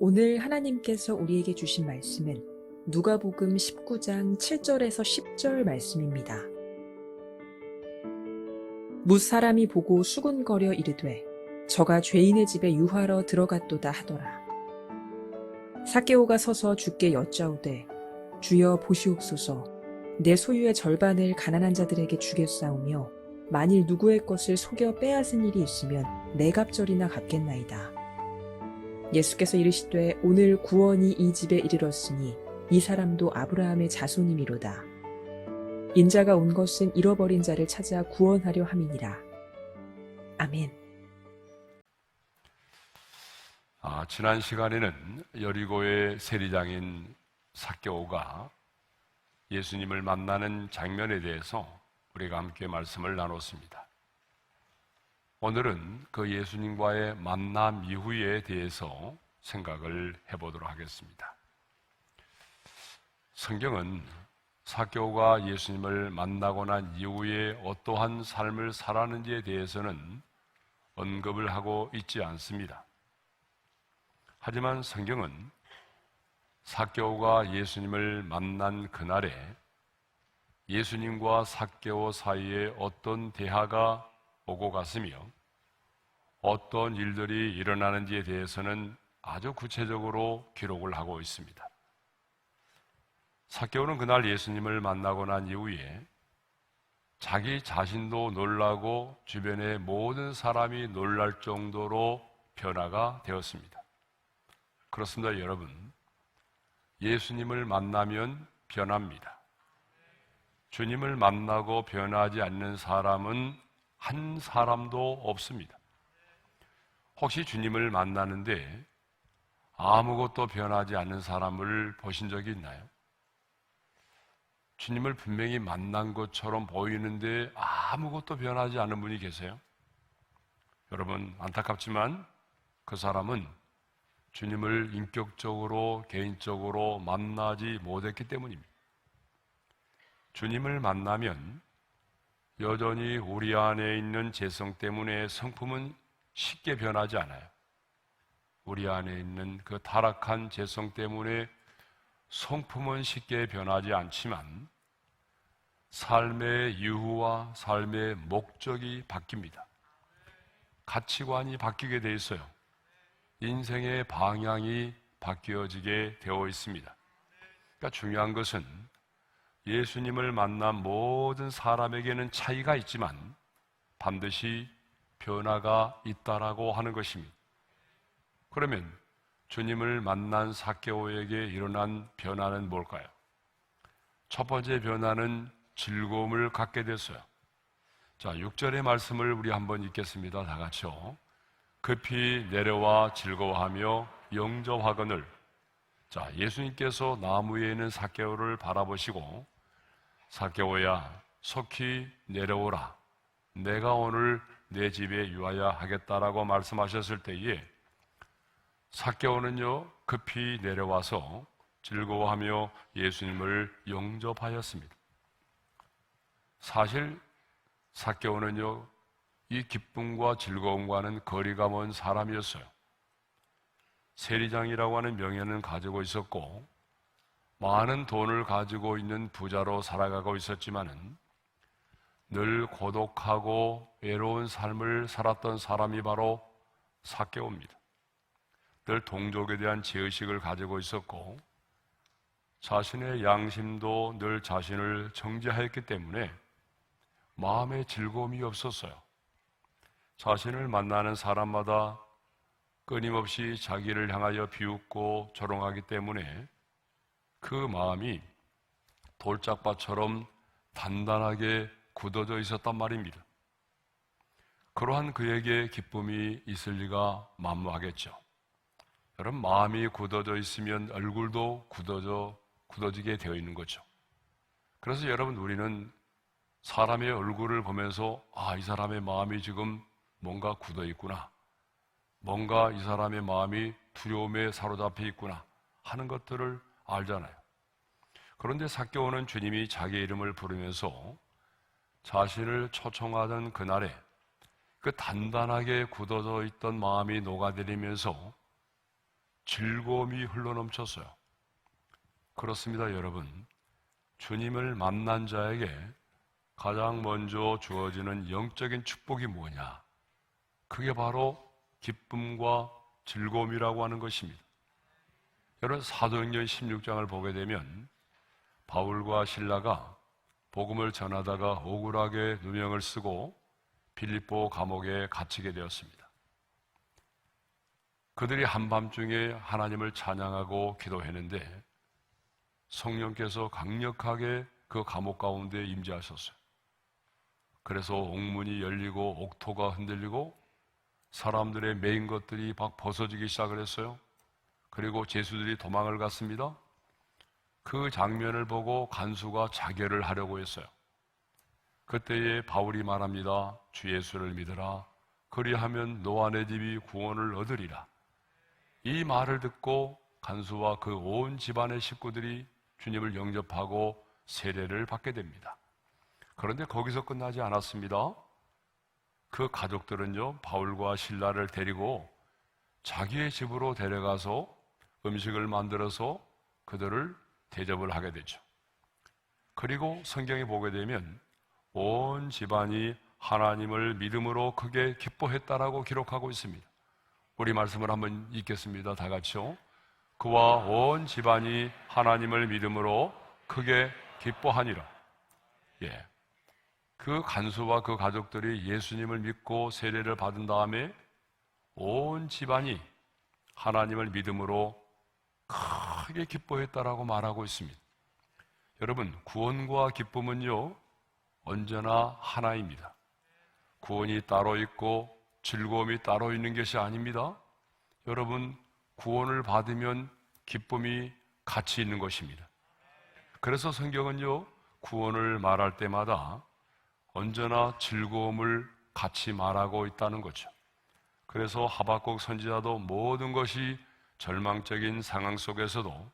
오늘 하나님께서 우리에게 주신 말씀은 누가복음 19장 7절에서 10절 말씀입니다. 무사람이 보고 수군거려 이르되 저가 죄인의 집에 유하러 들어갔도다 하더라. 삭개오가 서서 주께 여짜오되 주여 보시옵소서, 내 소유의 절반을 가난한 자들에게 주겠사오며 만일 누구의 것을 속여 빼앗은 일이 있으면 네 갑절이나 갚겠나이다. 예수께서 이르시되 오늘 구원이 이 집에 이르렀으니 이 사람도 아브라함의 자손이미로다. 인자가 온 것은 잃어버린 자를 찾아 구원하려 함이니라. 아멘. 지난 시간에는 여리고의 세리장인 삭개오가 예수님을 만나는 장면에 대해서 우리가 함께 말씀을 나눴습니다. 오늘은 그 예수님과의 만남 이후에 대해서 생각을 해보도록 하겠습니다. 성경은 삭개오가 예수님을 만나고 난 이후에 어떠한 삶을 살았는지에 대해서는 언급을 하고 있지 않습니다. 하지만 성경은 삭개오가 예수님을 만난 그날에 예수님과 삭개오 사이에 어떤 대화가 오고 갔으며 어떤 일들이 일어나는지에 대해서는 아주 구체적으로 기록을 하고 있습니다. 삭개오는 그날 예수님을 만나고 난 이후에 자기 자신도 놀라고 주변의 모든 사람이 놀랄 정도로 변화가 되었습니다. 그렇습니다, 여러분. 예수님을 만나면 변합니다. 주님을 만나고 변하지 않는 사람은 한 사람도 없습니다. 혹시 주님을 만나는데 아무것도 변하지 않는 사람을 보신 적이 있나요? 주님을 분명히 만난 것처럼 보이는데 아무것도 변하지 않는 분이 계세요? 여러분, 안타깝지만 그 사람은 주님을 인격적으로, 개인적으로 만나지 못했기 때문입니다. 주님을 만나면 여전히 우리 안에 있는 죄성 때문에 성품은 쉽게 변하지 않아요. 우리 안에 있는 그 타락한 죄성 때문에 성품은 쉽게 변하지 않지만 삶의 이유와 삶의 목적이 바뀝니다. 가치관이 바뀌게 돼 있어요. 인생의 방향이 바뀌어지게 되어 있습니다. 그러니까 중요한 것은 예수님을 만난 모든 사람에게는 차이가 있지만 반드시 변화가 있다라고 하는 것입니다. 그러면 주님을 만난 삭개오에게 일어난 변화는 뭘까요? 첫 번째 변화는 즐거움을 갖게 됐어요. 자, 6절의 말씀을 우리 한번 읽겠습니다. 다 같이요. 급히 내려와 즐거워하며 영접하거늘. 자, 예수님께서 나무 위에 있는 삭개오를 바라보시고 삭개오야, 속히 내려오라. 내가 오늘 내 집에 유하여 하겠다라고 말씀하셨을 때에 삭개오는요, 급히 내려와서 즐거워하며 예수님을 영접하였습니다. 사실 삭개오는요, 이 기쁨과 즐거움과는 거리가 먼 사람이었어요. 세리장이라고 하는 명예는 가지고 있었고 많은 돈을 가지고 있는 부자로 살아가고 있었지만은 늘 고독하고 외로운 삶을 살았던 사람이 바로 삭개오입니다. 늘 동족에 대한 죄의식을 가지고 있었고 자신의 양심도 늘 자신을 정죄하였기 때문에 마음에 즐거움이 없었어요. 자신을 만나는 사람마다 끊임없이 자기를 향하여 비웃고 조롱하기 때문에 그 마음이 돌짝밭처럼 단단하게 굳어져 있었단 말입니다. 그러한 그에게 기쁨이 있을 리가 만무하겠죠. 여러분, 마음이 굳어져 있으면 얼굴도 굳어지게 되어 있는 거죠. 그래서 여러분, 우리는 사람의 얼굴을 보면서 이 사람의 마음이 지금 뭔가 굳어 있구나, 뭔가 이 사람의 마음이 두려움에 사로잡혀 있구나 하는 것들을 알잖아요. 그런데 삭개오는 주님이 자기 이름을 부르면서 자신을 초청하던 그날에 그 단단하게 굳어져 있던 마음이 녹아들이면서 즐거움이 흘러넘쳤어요. 그렇습니다, 여러분. 주님을 만난 자에게 가장 먼저 주어지는 영적인 축복이 뭐냐? 그게 바로 기쁨과 즐거움이라고 하는 것입니다. 여러분, 사도행전 16장을 보게 되면 바울과 실라가 복음을 전하다가 억울하게 누명을 쓰고 빌립보 감옥에 갇히게 되었습니다. 그들이 한밤중에 하나님을 찬양하고 기도했는데 성령께서 강력하게 그 감옥 가운데 임재하셨어요. 그래서 옥문이 열리고 옥토가 흔들리고 사람들의 매인 것들이 막 벗어지기 시작을 했어요. 그리고 죄수들이 도망을 갔습니다. 그 장면을 보고 간수가 자결을 하려고 했어요. 그때에 바울이 말합니다. 주 예수를 믿으라. 그리하면 너와 내 집이 구원을 얻으리라. 이 말을 듣고 간수와 그 온 집안의 식구들이 주님을 영접하고 세례를 받게 됩니다. 그런데 거기서 끝나지 않았습니다. 그 가족들은요, 바울과 실라를 데리고 자기의 집으로 데려가서 음식을 만들어서 그들을 대접을 하게 되죠. 그리고 성경에 보게 되면 온 집안이 하나님을 믿음으로 크게 기뻐했다라고 기록하고 있습니다. 우리 말씀을 한번 읽겠습니다. 다 같이요. 그와 온 집안이 하나님을 믿음으로 크게 기뻐하니라. 예. 그 간수와 그 가족들이 예수님을 믿고 세례를 받은 다음에 온 집안이 하나님을 믿음으로 크게 기뻐했다라고 말하고 있습니다. 여러분, 구원과 기쁨은요, 언제나 하나입니다. 구원이 따로 있고 즐거움이 따로 있는 것이 아닙니다. 여러분, 구원을 받으면 기쁨이 같이 있는 것입니다. 그래서 성경은요, 구원을 말할 때마다 언제나 즐거움을 같이 말하고 있다는 거죠. 그래서 하박국 선지자도 모든 것이 절망적인 상황 속에서도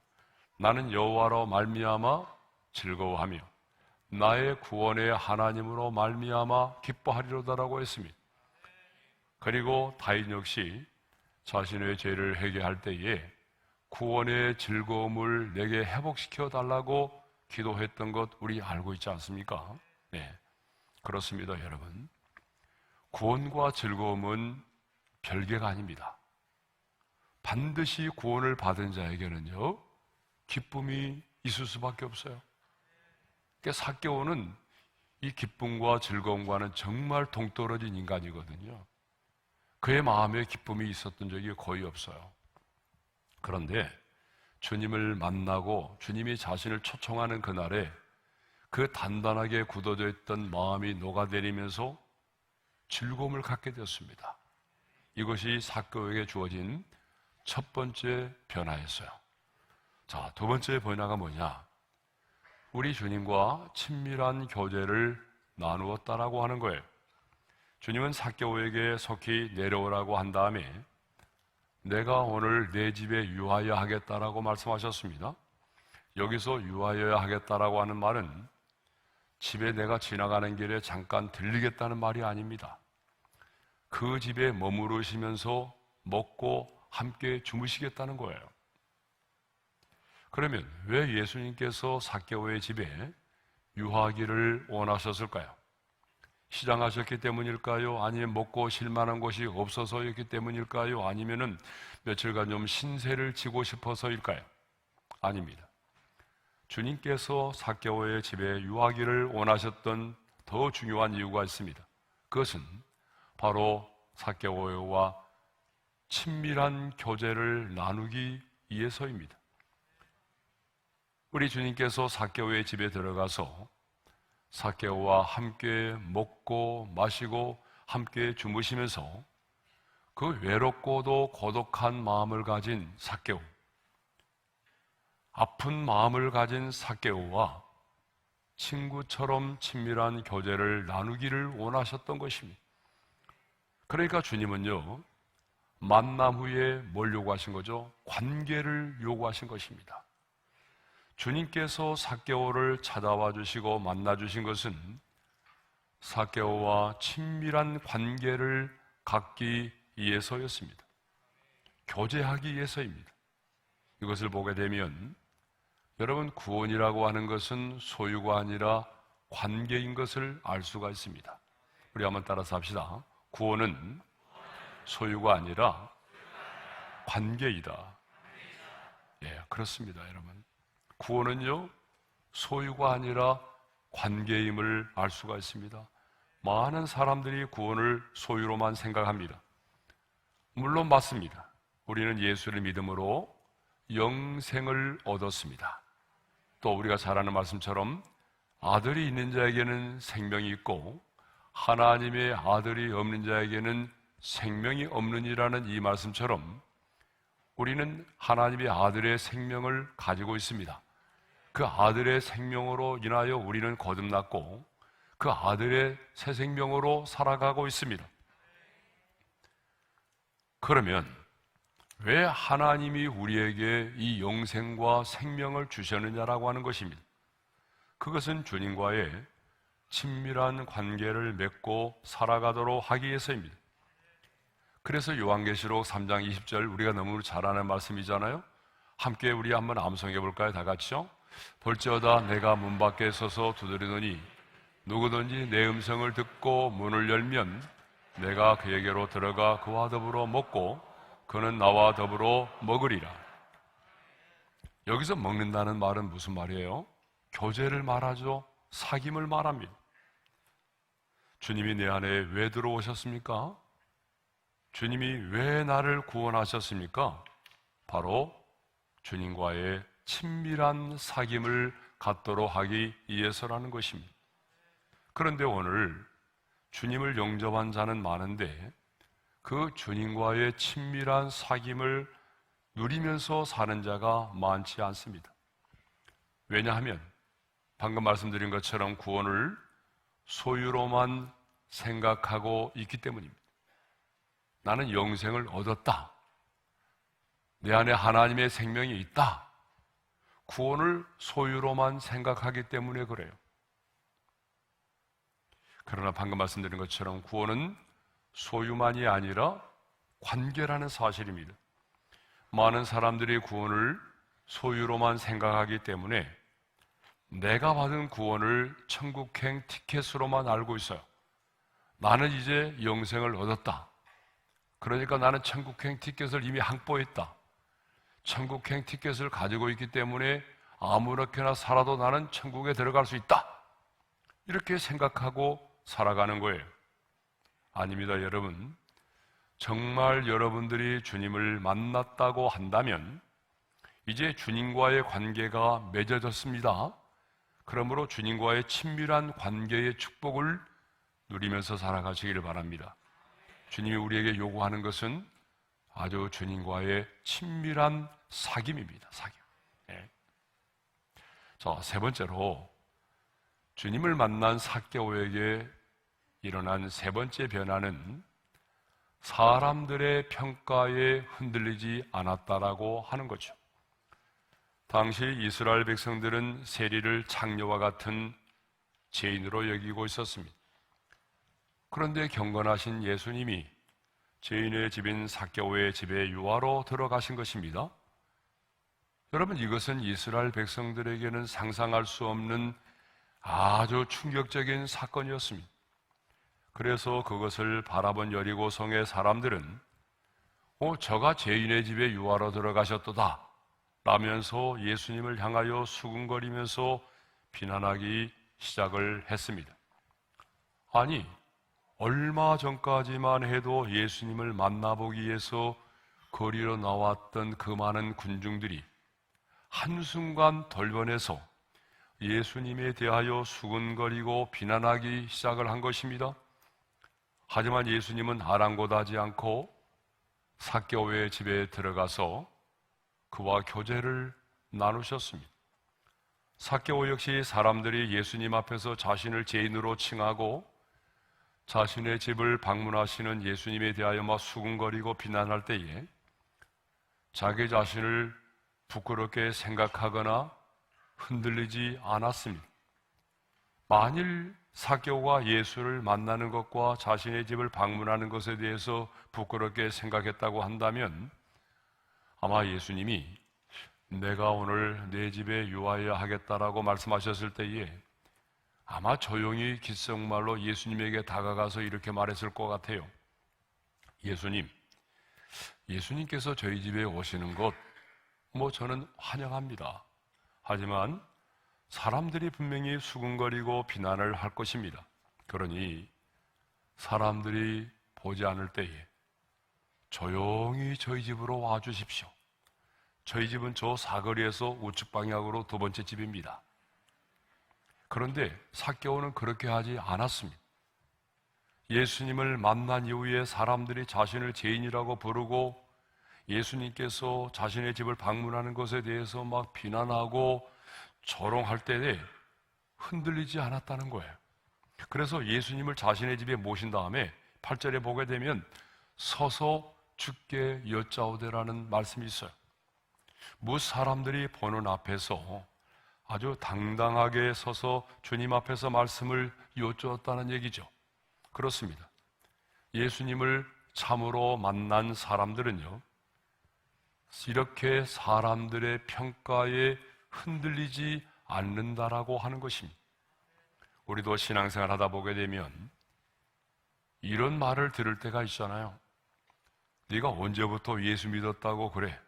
나는 여호와로 말미암아 즐거워하며 나의 구원의 하나님으로 말미암아 기뻐하리로다라고 했습니다. 그리고 다윗 역시 자신의 죄를 회개할 때에 구원의 즐거움을 내게 회복시켜 달라고 기도했던 것 우리 알고 있지 않습니까? 네, 그렇습니다, 여러분. 구원과 즐거움은 별개가 아닙니다. 반드시 구원을 받은 자에게는요, 기쁨이 있을 수밖에 없어요. 그러니까 삭개오는 이 기쁨과 즐거움과는 정말 동떨어진 인간이거든요. 그의 마음에 기쁨이 있었던 적이 거의 없어요. 그런데 주님을 만나고 주님이 자신을 초청하는 그날에 그 단단하게 굳어져 있던 마음이 녹아내리면서 즐거움을 갖게 되었습니다. 이것이 삭개오에게 주어진 첫 번째 변화였어요. 자, 두 번째 변화가 뭐냐? 우리 주님과 친밀한 교제를 나누었다라고 하는 거예요. 주님은 삭개오에게 속히 내려오라고 한 다음에 내가 오늘 내 집에 유하여 하겠다라고 말씀하셨습니다. 여기서 유하여야 하겠다라고 하는 말은 집에 내가 지나가는 길에 잠깐 들리겠다는 말이 아닙니다. 그 집에 머무르시면서 먹고 함께 주무시겠다는 거예요. 그러면 왜 예수님께서 삭개오의 집에 유하기를 원하셨을까요? 시장하셨기 때문일까요? 아니면 먹고 쉴 만한 곳이 없어서였기 때문일까요? 아니면은 며칠간 좀 신세를 지고 싶어서일까요? 아닙니다. 주님께서 삭개오의 집에 유하기를 원하셨던 더 중요한 이유가 있습니다. 그것은 바로 삭개오와 친밀한 교제를 나누기 위해서입니다. 우리 주님께서 삭개오의 집에 들어가서 삭개오와 함께 먹고 마시고 함께 주무시면서 그 외롭고도 고독한 마음을 가진 삭개오, 아픈 마음을 가진 삭개오와 친구처럼 친밀한 교제를 나누기를 원하셨던 것입니다. 그러니까 주님은요, 만남 후에 뭘 요구하신 거죠? 관계를 요구하신 것입니다. 주님께서 삭개오를 찾아와 주시고 만나 주신 것은 삭개오와 친밀한 관계를 갖기 위해서였습니다. 교제하기 위해서입니다. 이것을 보게 되면 여러분, 구원이라고 하는 것은 소유가 아니라 관계인 것을 알 수가 있습니다. 우리 한번 따라서 합시다. 구원은 소유가 아니라 관계이다. 예, 그렇습니다, 여러분. 구원은요, 소유가 아니라 관계임을 알 수가 있습니다. 많은 사람들이 구원을 소유로만 생각합니다. 물론 맞습니다. 우리는 예수를 믿음으로 영생을 얻었습니다. 또 우리가 잘 아는 말씀처럼 아들이 있는 자에게는 생명이 있고 하나님의 아들이 없는 자에게는 생명이 없느니라는 이 말씀처럼 우리는 하나님의 아들의 생명을 가지고 있습니다. 그 아들의 생명으로 인하여 우리는 거듭났고 그 아들의 새 생명으로 살아가고 있습니다. 그러면 왜 하나님이 우리에게 이 영생과 생명을 주셨느냐라고 하는 것입니다. 그것은 주님과의 친밀한 관계를 맺고 살아가도록 하기 위해서입니다. 그래서 요한계시록 3장 20절 우리가 너무 잘 아는 말씀이잖아요. 함께 우리 한번 암송해 볼까요? 다 같이요. 볼지어다 내가 문 밖에 서서 두드리노니 누구든지 내 음성을 듣고 문을 열면 내가 그에게로 들어가 그와 더불어 먹고 그는 나와 더불어 먹으리라. 여기서 먹는다는 말은 무슨 말이에요? 교제를 말하죠. 사귐을 말합니다. 주님이 내 안에 왜 들어오셨습니까? 주님이 왜 나를 구원하셨습니까? 바로 주님과의 친밀한 사귐을 갖도록 하기 위해서라는 것입니다. 그런데 오늘 주님을 영접한 자는 많은데 그 주님과의 친밀한 사귐을 누리면서 사는 자가 많지 않습니다. 왜냐하면 방금 말씀드린 것처럼 구원을 소유로만 생각하고 있기 때문입니다. 나는 영생을 얻었다. 내 안에 하나님의 생명이 있다. 구원을 소유로만 생각하기 때문에 그래요. 그러나 방금 말씀드린 것처럼 구원은 소유만이 아니라 관계라는 사실입니다. 많은 사람들이 구원을 소유로만 생각하기 때문에 내가 받은 구원을 천국행 티켓으로만 알고 있어요. 나는 이제 영생을 얻었다. 그러니까 나는 천국행 티켓을 이미 확보했다. 천국행 티켓을 가지고 있기 때문에 아무렇게나 살아도 나는 천국에 들어갈 수 있다. 이렇게 생각하고 살아가는 거예요. 아닙니다, 여러분. 정말 여러분들이 주님을 만났다고 한다면 이제 주님과의 관계가 맺어졌습니다. 그러므로 주님과의 친밀한 관계의 축복을 누리면서 살아가시기를 바랍니다. 주님이 우리에게 요구하는 것은 아주 주님과의 친밀한 사귐입니다. 사귐. 네. 자, 세 번째로 주님을 만난 삭개오에게 일어난 세 번째 변화는 사람들의 평가에 흔들리지 않았다라고 하는 거죠. 당시 이스라엘 백성들은 세리를 창녀와 같은 죄인으로 여기고 있었습니다. 그런데 경건하신 예수님이 죄인의 집인 삭개오의 집에 유화로 들어가신 것입니다. 여러분, 이것은 이스라엘 백성들에게는 상상할 수 없는 아주 충격적인 사건이었습니다. 그래서 그것을 바라본 여리고성의 사람들은 저가 죄인의 집에 유화로 들어가셨도다 라면서 예수님을 향하여 수군거리면서 비난하기 시작을 했습니다. 아니, 얼마 전까지만 해도 예수님을 만나보기 위해서 거리로 나왔던 그 많은 군중들이 한순간 돌변해서 예수님에 대하여 수군거리고 비난하기 시작을 한 것입니다. 하지만 예수님은 아랑곳하지 않고 삭개오의 집에 들어가서 그와 교제를 나누셨습니다. 삭개오 역시 사람들이 예수님 앞에서 자신을 죄인으로 칭하고 자신의 집을 방문하시는 예수님에 대하여 막 수군거리고 비난할 때에 자기 자신을 부끄럽게 생각하거나 흔들리지 않았습니다. 만일 삭개오가 예수를 만나는 것과 자신의 집을 방문하는 것에 대해서 부끄럽게 생각했다고 한다면 아마 예수님이 내가 오늘 내 집에 유하여야 하겠다라고 말씀하셨을 때에 아마 조용히 귓속말로 예수님에게 다가가서 이렇게 말했을 것 같아요. 예수님께서 저희 집에 오시는 것 저는 환영합니다. 하지만 사람들이 분명히 수군거리고 비난을 할 것입니다. 그러니 사람들이 보지 않을 때에 조용히 저희 집으로 와주십시오. 저희 집은 저 사거리에서 우측 방향으로 두 번째 집입니다. 그런데 삭개오는 그렇게 하지 않았습니다. 예수님을 만난 이후에 사람들이 자신을 죄인이라고 부르고 예수님께서 자신의 집을 방문하는 것에 대해서 막 비난하고 조롱할 때에 흔들리지 않았다는 거예요. 그래서 예수님을 자신의 집에 모신 다음에 8절에 보게 되면 서서 주께 여짜오되라는 말씀이 있어요. 사람들이 보는 앞에서 아주 당당하게 서서 주님 앞에서 말씀을 여쭈었다는 얘기죠. 그렇습니다. 예수님을 참으로 만난 사람들은요, 이렇게 사람들의 평가에 흔들리지 않는다라고 하는 것입니다. 우리도 신앙생활 하다 보게 되면 이런 말을 들을 때가 있잖아요. 네가 언제부터 예수 믿었다고 그래?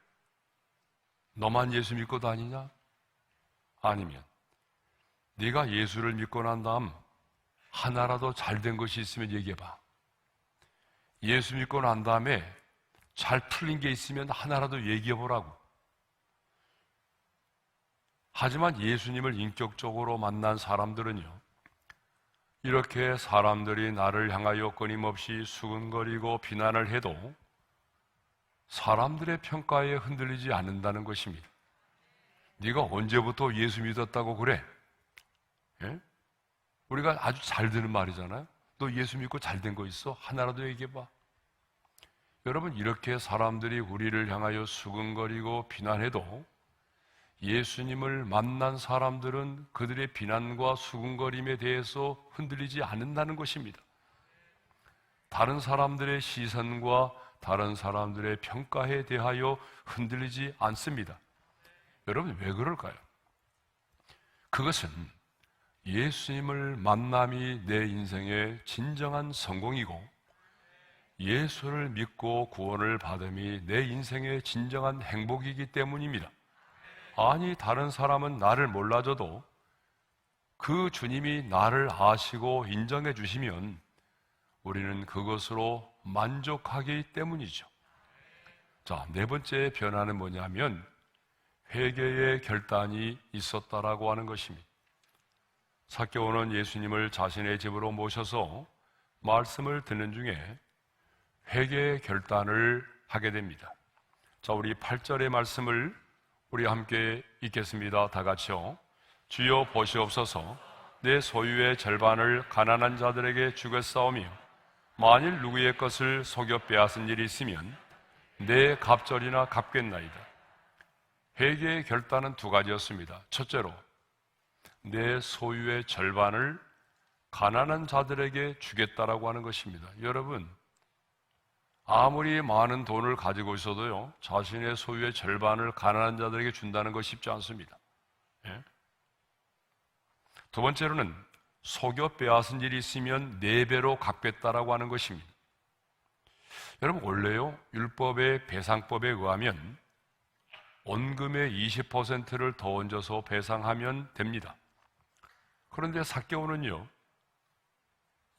너만 예수 믿고 다니냐? 아니면 네가 예수를 믿고 난 다음 하나라도 잘된 것이 있으면 얘기해봐. 예수 믿고 난 다음에 잘 풀린 게 있으면 하나라도 얘기해보라고. 하지만 예수님을 인격적으로 만난 사람들은요, 이렇게 사람들이 나를 향하여 끊임없이 수근거리고 비난을 해도 사람들의 평가에 흔들리지 않는다는 것입니다. 네가 언제부터 예수 믿었다고 그래? 예? 우리가 아주 잘 듣는 말이잖아요. 너 예수 믿고 잘된 거 있어? 하나라도 얘기해봐. 여러분, 이렇게 사람들이 우리를 향하여 수근거리고 비난해도 예수님을 만난 사람들은 그들의 비난과 수근거림에 대해서 흔들리지 않는다는 것입니다. 다른 사람들의 시선과 다른 사람들의 평가에 대하여 흔들리지 않습니다. 여러분, 왜 그럴까요? 그것은 예수님을 만남이 내 인생의 진정한 성공이고 예수를 믿고 구원을 받음이 내 인생의 진정한 행복이기 때문입니다. 아니, 다른 사람은 나를 몰라줘도 그 주님이 나를 아시고 인정해 주시면 우리는 그것으로 만족하기 때문이죠. 자, 네 번째 변화는 뭐냐면 회개의 결단이 있었다라고 하는 것입니다. 삭개오는 예수님을 자신의 집으로 모셔서 말씀을 듣는 중에 회개의 결단을 하게 됩니다. 자, 우리 8절의 말씀을 우리 함께 읽겠습니다. 다 같이요. 주여 보시옵소서. 내 소유의 절반을 가난한 자들에게 주겠사오며 만일 누구의 것을 속여 빼앗은 일이 있으면 내 갑절이나 갚겠나이다. 회개의 결단은 두 가지였습니다. 첫째로 내 소유의 절반을 가난한 자들에게 주겠다라고 하는 것입니다. 여러분, 아무리 많은 돈을 가지고 있어도요, 자신의 소유의 절반을 가난한 자들에게 준다는 것이 쉽지 않습니다. 예? 두 번째로는 속여 빼앗은 일이 있으면 4배로 갚겠다라고 하는 것입니다. 여러분, 원래요, 율법의 배상법에 의하면 원금의 20%를 더 얹어서 배상하면 됩니다. 그런데 삭개오는요,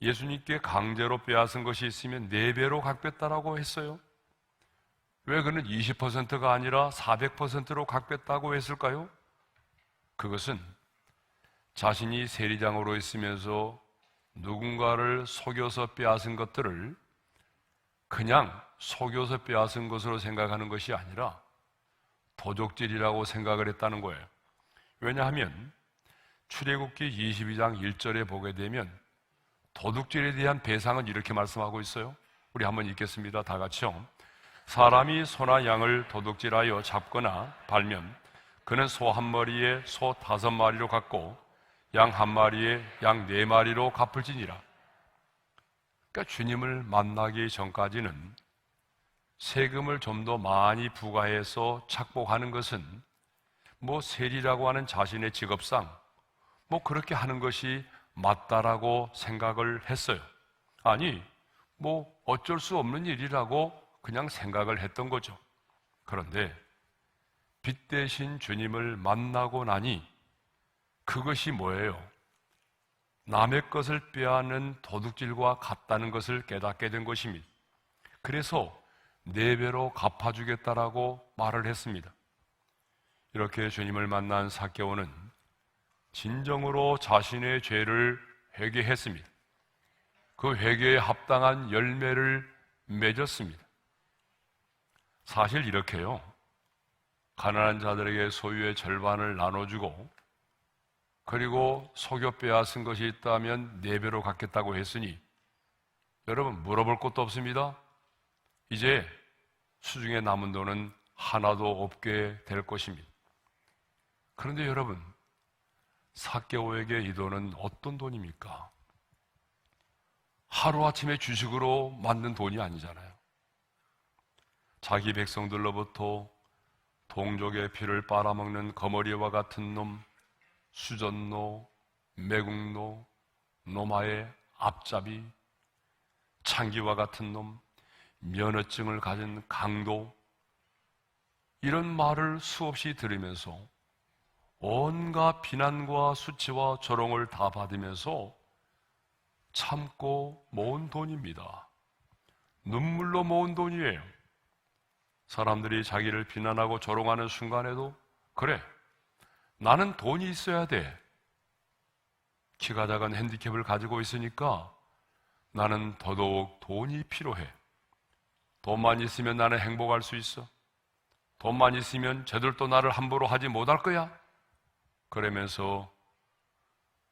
예수님께 강제로 빼앗은 것이 있으면 4배로 갚겠다라고 했어요. 왜 그는 20%가 아니라 400%로 갚겠다고 했을까요? 그것은 자신이 세리장으로 있으면서 누군가를 속여서 빼앗은 것들을 그냥 속여서 빼앗은 것으로 생각하는 것이 아니라 도적질이라고 생각을 했다는 거예요. 왜냐하면 출애굽기 22장 1절에 보게 되면 도둑질에 대한 배상은 이렇게 말씀하고 있어요. 우리 한번 읽겠습니다. 다 같이요. 사람이 소나 양을 도둑질하여 잡거나 발면 그는 소 한 마리에 소 5마리로 갚고 양 한 마리에 양 4마리로 갚을지니라. 그러니까 주님을 만나기 전까지는 세금을 좀 더 많이 부과해서 착복하는 것은 세리라고 하는 자신의 직업상 그렇게 하는 것이 맞다라고 생각을 했어요. 아니, 어쩔 수 없는 일이라고 그냥 생각을 했던 거죠. 그런데 빛 대신 주님을 만나고 나니 그것이 뭐예요? 남의 것을 빼앗는 도둑질과 같다는 것을 깨닫게 된 것입니다. 그래서 4배로 갚아주겠다라고 말을 했습니다. 이렇게 주님을 만난 삭개오는 진정으로 자신의 죄를 회개했습니다. 그 회개에 합당한 열매를 맺었습니다. 사실 이렇게요, 가난한 자들에게 소유의 절반을 나눠주고 그리고 속여 빼앗은 것이 있다면 4배로 갚겠다고 했으니 여러분, 물어볼 것도 없습니다. 이제 수중에 남은 돈은 하나도 없게 될 것입니다. 그런데 여러분, 삭개오에게 이 돈은 어떤 돈입니까? 하루아침에 주식으로 만든 돈이 아니잖아요. 자기 백성들로부터 동족의 피를 빨아먹는 거머리와 같은 놈, 수전노, 매국노, 노마의 앞잡이, 창기와 같은 놈, 면허증을 가진 강도, 이런 말을 수없이 들으면서 온갖 비난과 수치와 조롱을 다 받으면서 참고 모은 돈입니다. 눈물로 모은 돈이에요. 사람들이 자기를 비난하고 조롱하는 순간에도 그래, 나는 돈이 있어야 돼. 키가 작은 핸디캡을 가지고 있으니까 나는 더더욱 돈이 필요해. 돈만 있으면 나는 행복할 수 있어. 돈만 있으면 쟤들도 나를 함부로 하지 못할 거야. 그러면서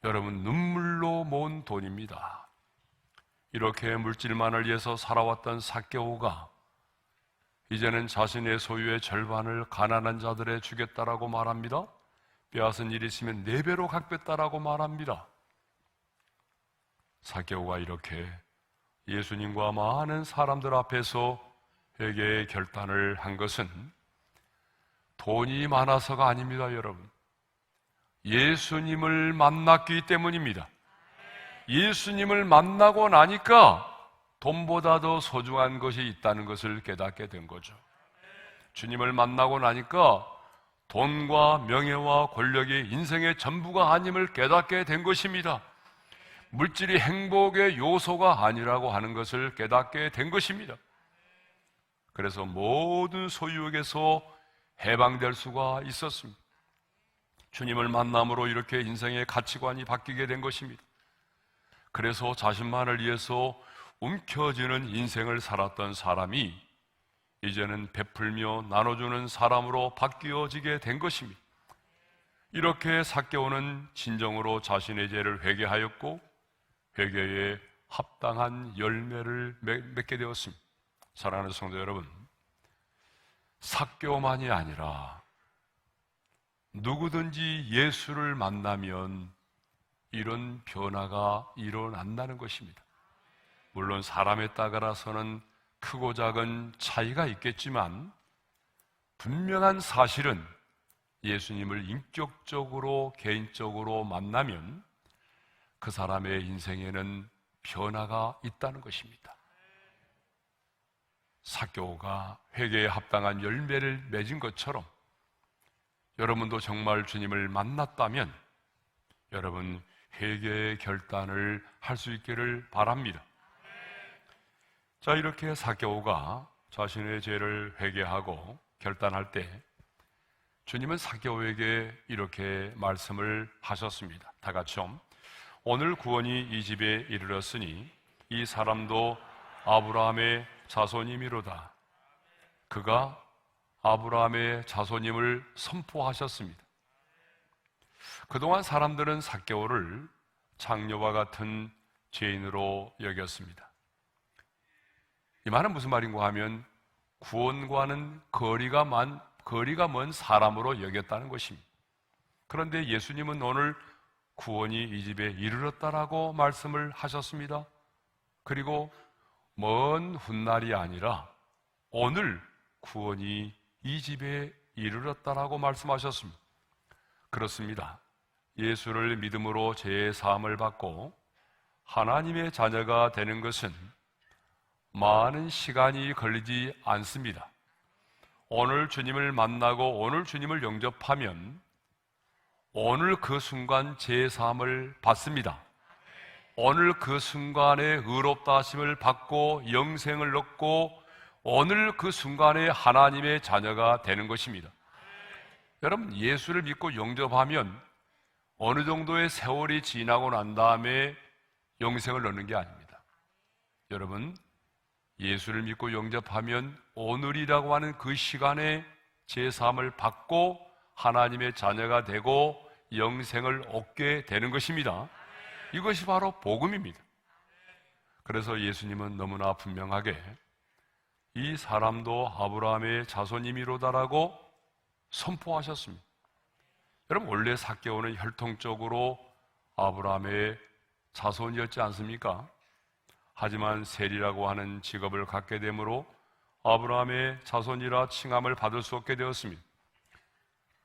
여러분, 눈물로 모은 돈입니다. 이렇게 물질만을 위해서 살아왔던 삭개오가 이제는 자신의 소유의 절반을 가난한 자들에 주겠다라고 말합니다. 빼앗은 일이 있으면 4배로 갚겠다라고 말합니다. 삭개오가 이렇게 예수님과 많은 사람들 앞에서 회개의 결단을 한 것은 돈이 많아서가 아닙니다, 여러분. 예수님을 만났기 때문입니다. 예수님을 만나고 나니까 돈보다 더 소중한 것이 있다는 것을 깨닫게 된 거죠. 주님을 만나고 나니까 돈과 명예와 권력이 인생의 전부가 아님을 깨닫게 된 것입니다. 물질이 행복의 요소가 아니라고 하는 것을 깨닫게 된 것입니다. 그래서 모든 소유에게서 해방될 수가 있었습니다. 주님을 만남으로 이렇게 인생의 가치관이 바뀌게 된 것입니다. 그래서 자신만을 위해서 움켜쥐는 인생을 살았던 사람이 이제는 베풀며 나눠주는 사람으로 바뀌어지게 된 것입니다. 이렇게 삭개오는 진정으로 자신의 죄를 회개하였고 회개에 합당한 열매를 맺게 되었습니다. 사랑하는 성도 여러분, 삭개오만이 아니라 누구든지 예수를 만나면 이런 변화가 일어난다는 것입니다. 물론 사람에 따라서는 크고 작은 차이가 있겠지만 분명한 사실은 예수님을 인격적으로 개인적으로 만나면 그 사람의 인생에는 변화가 있다는 것입니다. 삭개오가 회개에 합당한 열매를 맺은 것처럼 여러분도 정말 주님을 만났다면 여러분 회개의 결단을 할 수 있기를 바랍니다. 자, 이렇게 삭개오가 자신의 죄를 회개하고 결단할 때 주님은 삭개오에게 이렇게 말씀을 하셨습니다. 다 같이요. 오늘 구원이 이 집에 이르렀으니 이 사람도 아브라함의 자손이미로다. 그가 아브라함의 자손임을 선포하셨습니다. 그동안 사람들은 삭개오를 창녀와 같은 죄인으로 여겼습니다. 이 말은 무슨 말인가 하면 구원과는 거리가 먼 사람으로 여겼다는 것입니다. 그런데 예수님은 오늘 구원이 이 집에 이르렀다라고 말씀을 하셨습니다. 그리고 먼 훗날이 아니라 오늘 구원이 이 집에 이르렀다라고 말씀하셨습니다. 그렇습니다. 예수를 믿음으로 죄의 사함을 받고 하나님의 자녀가 되는 것은 많은 시간이 걸리지 않습니다. 오늘 주님을 만나고 오늘 주님을 영접하면 오늘 그 순간 죄의 사함을 받습니다. 오늘 그 순간에 의롭다 하심을 받고 영생을 얻고 오늘 그 순간에 하나님의 자녀가 되는 것입니다. 여러분, 예수를 믿고 영접하면 어느 정도의 세월이 지나고 난 다음에 영생을 얻는 게 아닙니다. 여러분, 예수를 믿고 영접하면 오늘이라고 하는 그 시간에 제사함을 받고 하나님의 자녀가 되고 영생을 얻게 되는 것입니다. 이것이 바로 복음입니다. 그래서 예수님은 너무나 분명하게 이 사람도 아브라함의 자손이미로다라고 선포하셨습니다. 여러분, 원래 삭개오는 혈통적으로 아브라함의 자손이었지 않습니까? 하지만 셀이라고 하는 직업을 갖게 되므로 아브라함의 자손이라 칭함을 받을 수 없게 되었습니다.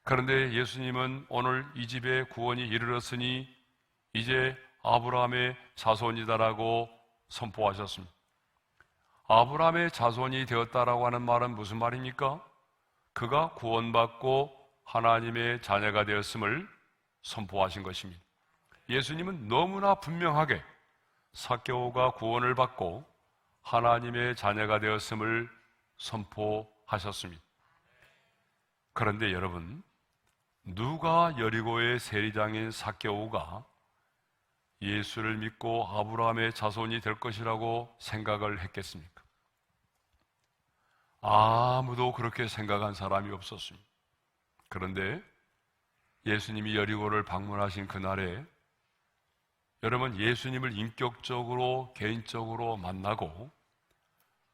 그런데 예수님은 오늘 이 집에 구원이 이르렀으니 이제 아브라함의 자손이다라고 선포하셨습니다. 아브라함의 자손이 되었다라고 하는 말은 무슨 말입니까? 그가 구원받고 하나님의 자녀가 되었음을 선포하신 것입니다. 예수님은 너무나 분명하게 삭개오가 구원을 받고 하나님의 자녀가 되었음을 선포하셨습니다. 그런데 여러분, 누가 여리고의 세리장인 삭개오가 예수를 믿고 아브라함의 자손이 될 것이라고 생각을 했겠습니까? 아무도 그렇게 생각한 사람이 없었습니다. 그런데 예수님이 여리고를 방문하신 그날에 여러분, 예수님을 인격적으로 개인적으로 만나고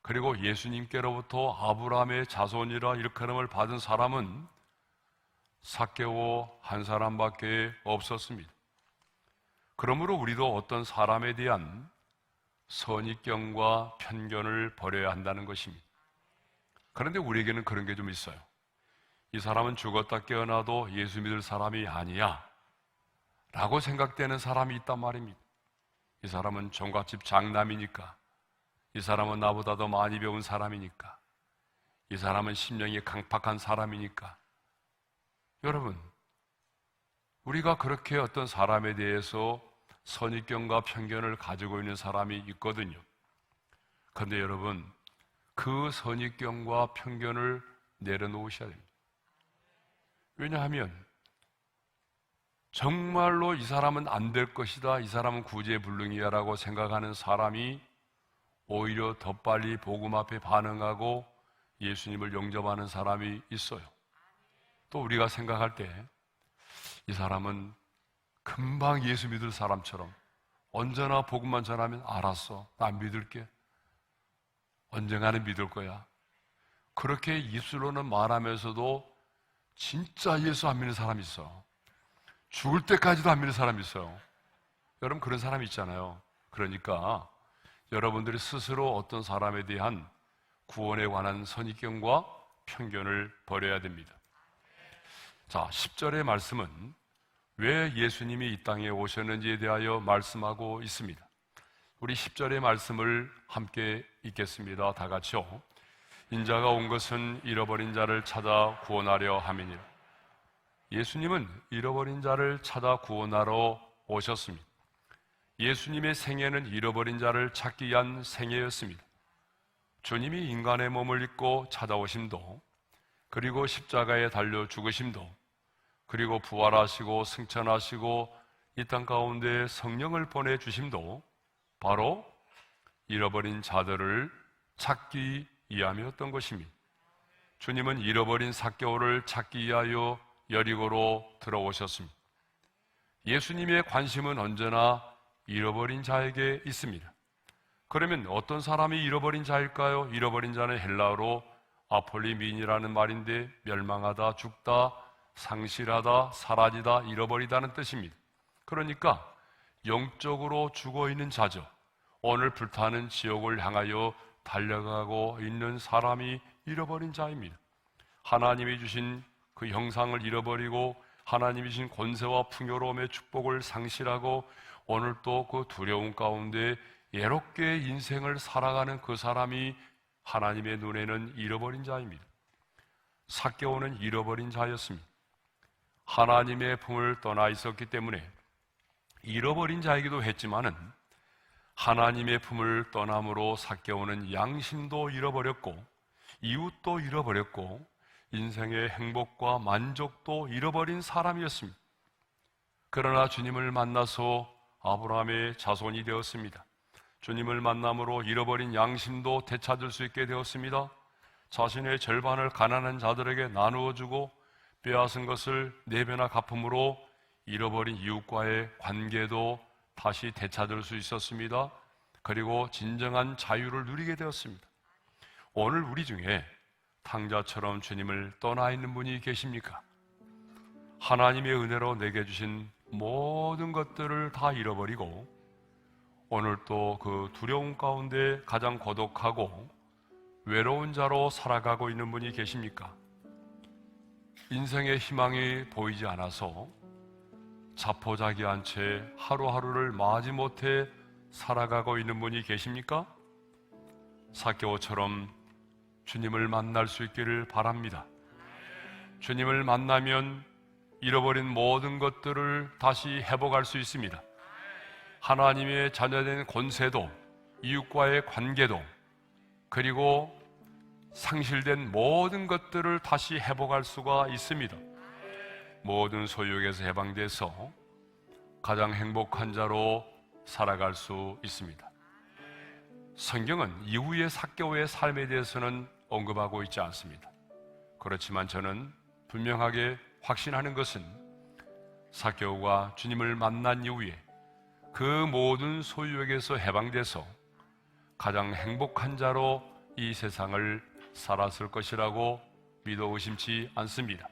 그리고 예수님께로부터 아브라함의 자손이라 일컬음을 받은 사람은 삭개오 한 사람밖에 없었습니다. 그러므로 우리도 어떤 사람에 대한 선입견과 편견을 버려야 한다는 것입니다. 그런데 우리에게는 그런 게 좀 있어요. 이 사람은 죽었다 깨어나도 예수 믿을 사람이 아니야 라고 생각되는 사람이 있단 말입니다. 이 사람은 종갓집 장남이니까, 이 사람은 나보다 더 많이 배운 사람이니까, 이 사람은 심령이 강팍한 사람이니까. 여러분, 우리가 그렇게 어떤 사람에 대해서 선입견과 편견을 가지고 있는 사람이 있거든요. 그런데 여러분, 그 선입견과 편견을 내려놓으셔야 됩니다. 왜냐하면 정말로 이 사람은 안 될 것이다, 이 사람은 구제불능이야 라고 생각하는 사람이 오히려 더 빨리 복음 앞에 반응하고 예수님을 영접하는 사람이 있어요. 또 우리가 생각할 때 이 사람은 금방 예수 믿을 사람처럼 언제나 복음만 전하면 알았어, 나 믿을게, 언젠가는 믿을 거야, 그렇게 입술로는 말하면서도 진짜 예수 안 믿는 사람이 있어. 죽을 때까지도 안 믿는 사람이 있어요. 여러분, 그런 사람이 있잖아요. 그러니까 여러분들이 스스로 어떤 사람에 대한 구원에 관한 선입견과 편견을 버려야 됩니다. 자, 10절의 말씀은 왜 예수님이 이 땅에 오셨는지에 대하여 말씀하고 있습니다. 우리 10절의 말씀을 함께 읽겠습니다. 다 같이요. 인자가 온 것은 잃어버린 자를 찾아 구원하려 함이니라. 예수님은 잃어버린 자를 찾아 구원하러 오셨습니다. 예수님의 생애는 잃어버린 자를 찾기 위한 생애였습니다. 주님이 인간의 몸을 입고 찾아오심도, 그리고 십자가에 달려 죽으심도, 그리고 부활하시고 승천하시고 이 땅 가운데 성령을 보내주심도 바로 잃어버린 자들을 찾기 위함이었던 것입니다. 주님은 잃어버린 삭개오를 찾기 위하여 여리고로 들어오셨습니다. 예수님의 관심은 언제나 잃어버린 자에게 있습니다. 그러면 어떤 사람이 잃어버린 자일까요? 잃어버린 자는 헬라어로 아폴리민이라는 말인데 멸망하다, 죽다, 상실하다, 사라지다, 잃어버리다는 뜻입니다. 그러니까 영적으로 죽어있는 자죠. 오늘 불타는 지옥을 향하여 달려가고 있는 사람이 잃어버린 자입니다. 하나님이 주신 그 형상을 잃어버리고 하나님이 주신 권세와 풍요로움의 축복을 상실하고 오늘 또 그 두려움 가운데 예롭게 인생을 살아가는 그 사람이 하나님의 눈에는 잃어버린 자입니다. 삭개오는 잃어버린 자였습니다. 하나님의 품을 떠나 있었기 때문에 잃어버린 자이기도 했지만은 하나님의 품을 떠남으로 삭개오는 양심도 잃어버렸고 이웃도 잃어버렸고 인생의 행복과 만족도 잃어버린 사람이었습니다. 그러나 주님을 만나서 아브라함의 자손이 되었습니다. 주님을 만남으로 잃어버린 양심도 되찾을 수 있게 되었습니다. 자신의 절반을 가난한 자들에게 나누어 주고 빼앗은 것을 4배나 갚음으로 잃어버린 이웃과의 관계도 다시 되찾을 수 있었습니다. 그리고 진정한 자유를 누리게 되었습니다. 오늘 우리 중에 탕자처럼 주님을 떠나 있는 분이 계십니까? 하나님의 은혜로 내게 주신 모든 것들을 다 잃어버리고 오늘 또 그 두려움 가운데 가장 고독하고 외로운 자로 살아가고 있는 분이 계십니까? 인생의 희망이 보이지 않아서 자포자기한 채 하루하루를 마지못해 살아가고 있는 분이 계십니까? 삭개오처럼 주님을 만날 수 있기를 바랍니다. 주님을 만나면 잃어버린 모든 것들을 다시 회복할 수 있습니다. 하나님의 자녀된 권세도 이웃과의 관계도 그리고 상실된 모든 것들을 다시 회복할 수가 있습니다. 모든 소유에서 해방돼서 가장 행복한 자로 살아갈 수 있습니다. 성경은 이후의 삭개오의 삶에 대해서는 언급하고 있지 않습니다. 그렇지만 저는 분명하게 확신하는 것은 삭개오가 주님을 만난 이후에 그 모든 소유에게서 해방돼서 가장 행복한 자로 이 세상을 살았을 것이라고 믿어 의심치 않습니다.